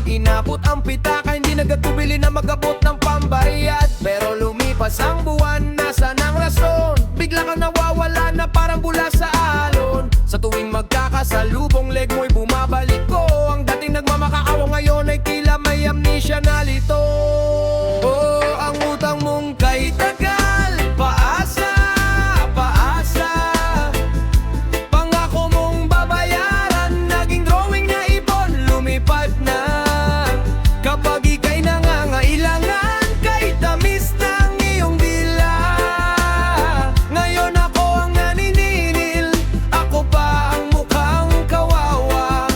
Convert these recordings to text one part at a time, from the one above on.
Inabot ang pitaka, hindi nagatubili na magabot ng pambayad. Pero lumipas ang buwan, nasa ng rason? Bigla kang nawawala na parang bula sa alon. Sa tuwing magkakasalubong, leg mo'y bumabalik ko. Ang dating nagmamakaawa ngayon ay tila may amnesia na lito. Oh, ang utang mong kay tagal, paasa, paasa. Pangako mong babayaran, naging drawing na ibon, lumipad na. Kapag ika'y nangangailangan, kay tamis ng iyong dila. Ngayon ako ang naniningil, ako pa ang mukhang kawawa.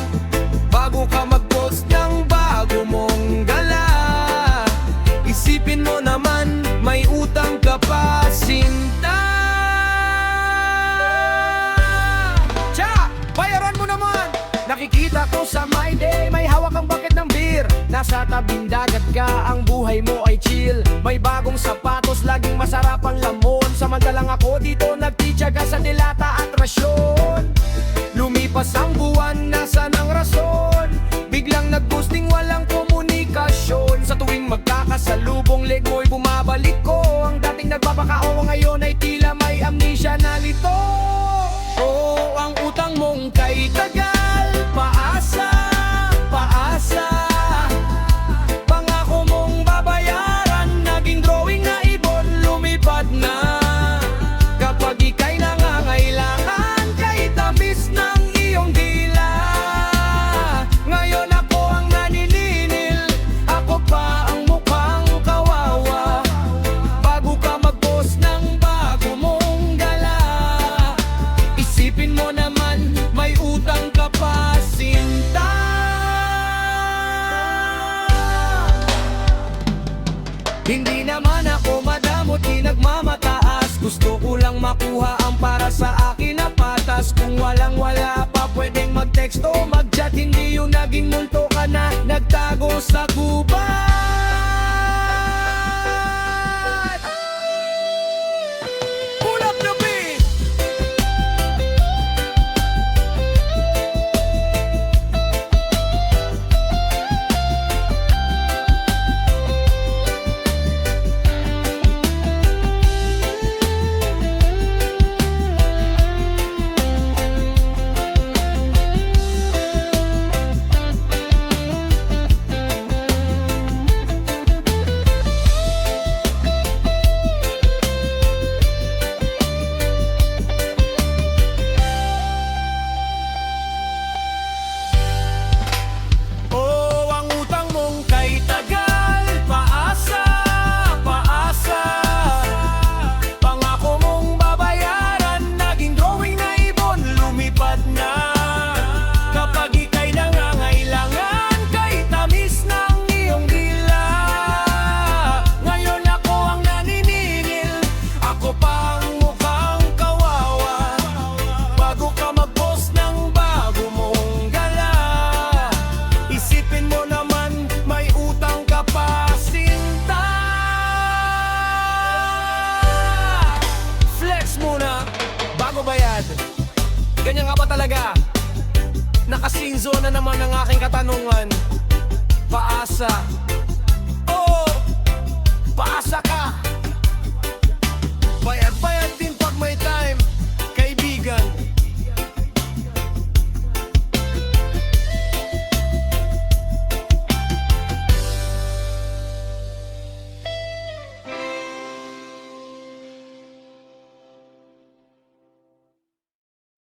Bago ka mag-post ng bago mong gala, isipin mo naman, may utang ka pa, sinta. Tsa, bayaran mo naman. Nakikita ko sa my day, may hawak ang bucket ng beer. Nasa tabing dagat ka, ang buhay mo ay chill. May bagong sapatos, laging masarap ang lamon. Samantalang ako dito nagtitiyaga sa dilata at rasyon. Lumipas ang buwan, nasa ng rason? Biglang nag-ghosting, walang komunikasyon. Sa tuwing magkakasalubong, leg mo'y bumabalik ko. Ang dating nagbabakao ngayon ay tila may amnesia na lito. Oh, ang utang mong kay tagal, paasa, paasa. Pangako mong babayaran, naging drawing na ibon, lumipad na. Kapag ika'y nangangailangan, kay tamis ng iyong dila. Ngayon ako ang naniningil, ako pa ang mukhang kawawa. Bago ka mag-post ng bago mong gala, isipin mo naman, may utang ka pa, sinta. Hindi naman ako madamot, di nagmamataas. Gusto ko lang makuha ang para sa akin na patas. Kung walang wala pa pwedeng mag-text o mag-chat, hindi yung naging multo ka na nagtago sa gubat. Pull up the beat. Oh, ang utang mong kay tagal, paasa, paasa. Pangako mong babayaran, naging drawing na ibon, lumipad na. Kapag ika'y nangangailangan, kay tamis ng iyong dila. Ngayon ako ang naniningil, ako pa ang mukhang kawawa. Bago ka mag-post ng bago mong gala, isipin mo naman, may utang ka pa, sinta. Flex muna, bago bayad. Ganyan ka ba talaga? Nakasinzo na naman ang aking katanungan. Paasa,